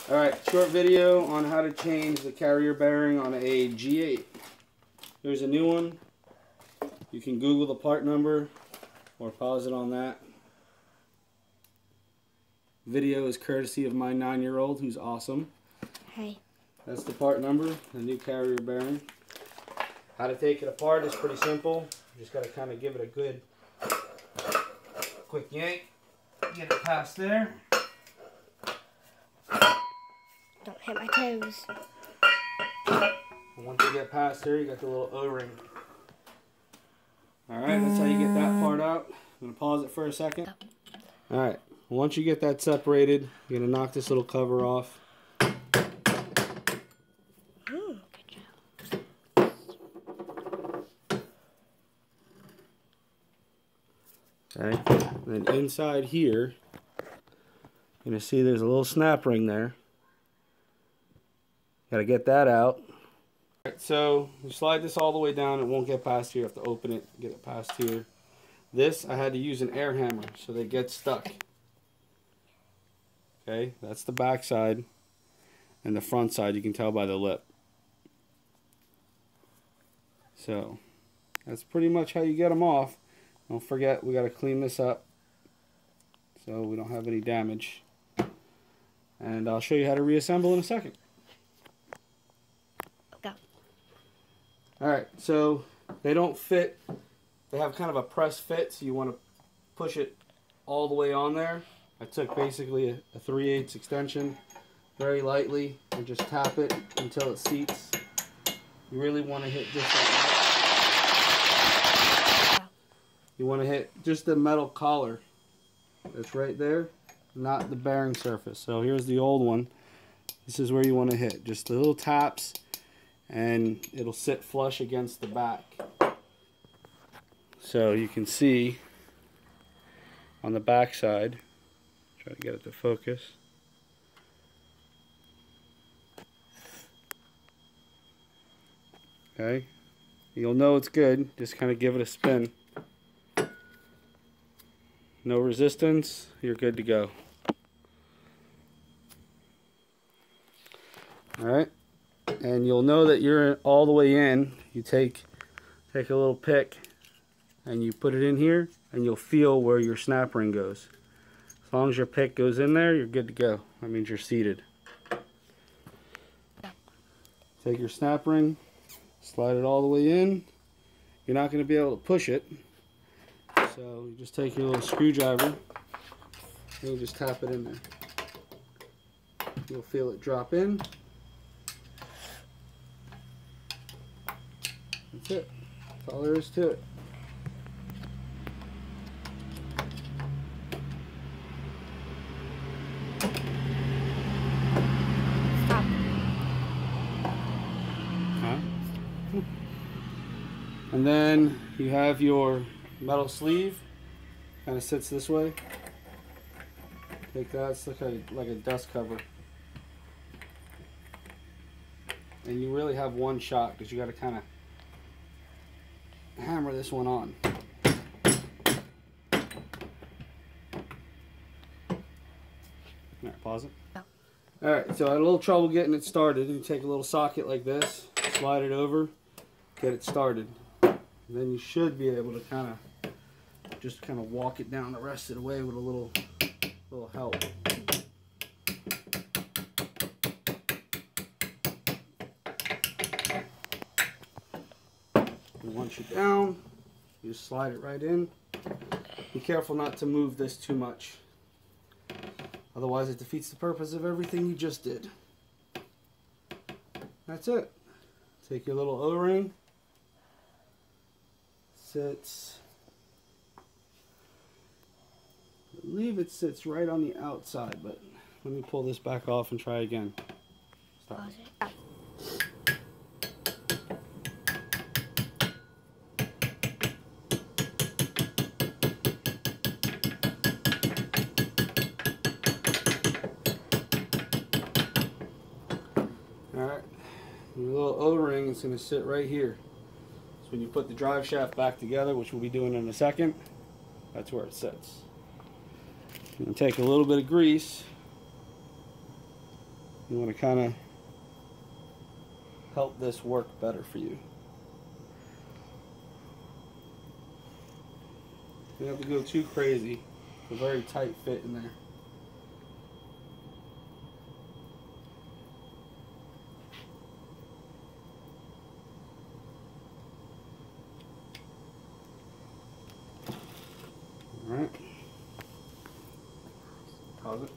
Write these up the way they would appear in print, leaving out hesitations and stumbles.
Alright, short video on how to change the carrier bearing on a G8. There's a new one. You can Google the part number or pause it on that. Video is courtesy of my 9-year-old who's awesome. Hey. That's the part number, the new carrier bearing. How to take it apart is pretty simple. You just got to kind of give it a good quick yank. Get it past there. Don't hit my toes. And once you get past there, you got the little O-ring. Alright, that's how you get that part out. I'm going to pause it for a second. Alright, once you get that separated, you're going to knock this little cover off. Good job. Okay, and then inside here, you're going to see there's a little snap ring there. Got to get that out. Right, so you slide this all the way down. It won't get past here. You have to open it, get it past here. This, I had to use an air hammer so they get stuck. Okay, that's the back side. And the front side, you can tell by the lip. So, that's pretty much how you get them off. Don't forget, we got to clean this up so we don't have any damage. And I'll show you how to reassemble in a second. Go. Alright, so they don't fit. They have kind of a press fit, so you want to push it all the way on there. I took basically a 3/8 extension very lightly and just tap it until it seats. You really want to hit just like that. You want to hit just the metal collar that's right there, not the bearing surface. So here's the old one. This is where you want to hit. Just the little taps, and it'll sit flush against the back. So you can see on the back side, try to get it to focus. Okay, you'll know it's good. Just kind of give it a spin. No resistance, you're good to go. Alright, and you'll know that you're all the way in. You take a little pick and you put it in here, and you'll feel where your snap ring goes. As long as your pick goes in there, you're good to go. That means you're seated. Take your snap ring, slide it all the way in. You're not going to be able to push it. So you just take your little screwdriver and you just tap it in there. You'll feel it drop in. That's it. That's all there is to it. Stop. Huh? And then you have your metal sleeve, kind of sits this way. Take that, it's like a dust cover. And you really have one shot because you got to kind of hammer this one on. Alright, pause it. Alright, so I had a little trouble getting it started. You take a little socket like this, slide it over, get it started. And then you should be able to kind of walk it down the rest of the way with a little help. And once you're down, you just slide it right in. Be careful not to move this too much. Otherwise it defeats the purpose of everything you just did. That's it. Take your little O-ring. Sits, I believe it sits right on the outside, but let me pull this back off and try again. Stop. Alright, your little O-ring is going to sit right here. So when you put the drive shaft back together, which we'll be doing in a second, that's where it sits. I'm going to take a little bit of grease You want to kind of help this work better for you. You don't have to go too crazy. It's a very tight fit in there. Alright. Pause it.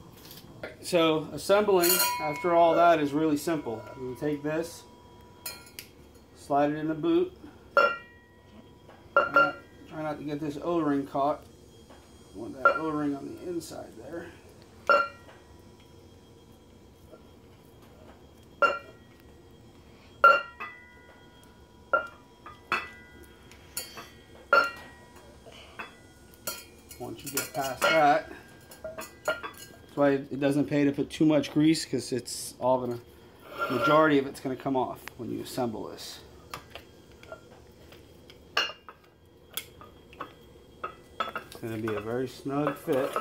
So assembling after all that is really simple. You take this, slide it in the boot. Try not to get this O-ring caught. You want that O-ring on the inside there. Once you get past that, that's why it doesn't pay to put too much grease, because it's all gonna, majority of it's gonna come off when you assemble this. It's gonna be a very snug fit.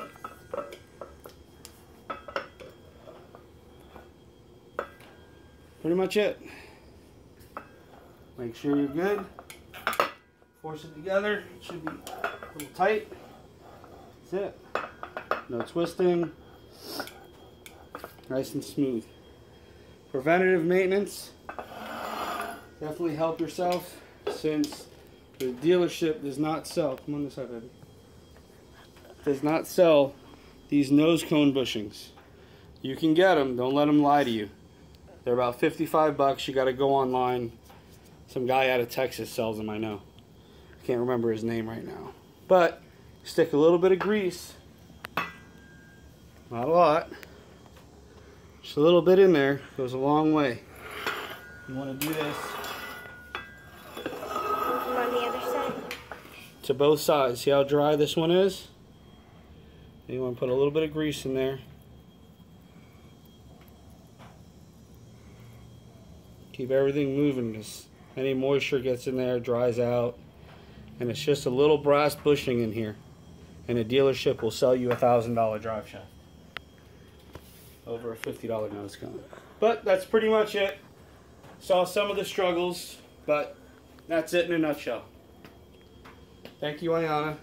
Pretty much it. Make sure you're good. Force it together. It should be a little tight. That's it. No twisting. Nice and smooth. Preventative maintenance. Definitely help yourself, since the dealership does not sell. Come on this side, baby. Does not sell these nose cone bushings. You can get them. Don't let them lie to you. They're about 55 bucks. You got to go online. Some guy out of Texas sells them, I know. I can't remember his name right now. But stick a little bit of grease. Not a lot. Just a little bit in there goes a long way. You want to do this On the other side. to both sides. See how dry this one is? And you want to put a little bit of grease in there. Keep everything moving. Just any moisture gets in there, dries out. And it's just a little brass bushing in here. And a dealership will sell you a $1,000 drive shaft. Over a $50 nose cone. But that's pretty much it. Saw some of the struggles, but that's it in a nutshell. Thank you, Ayana.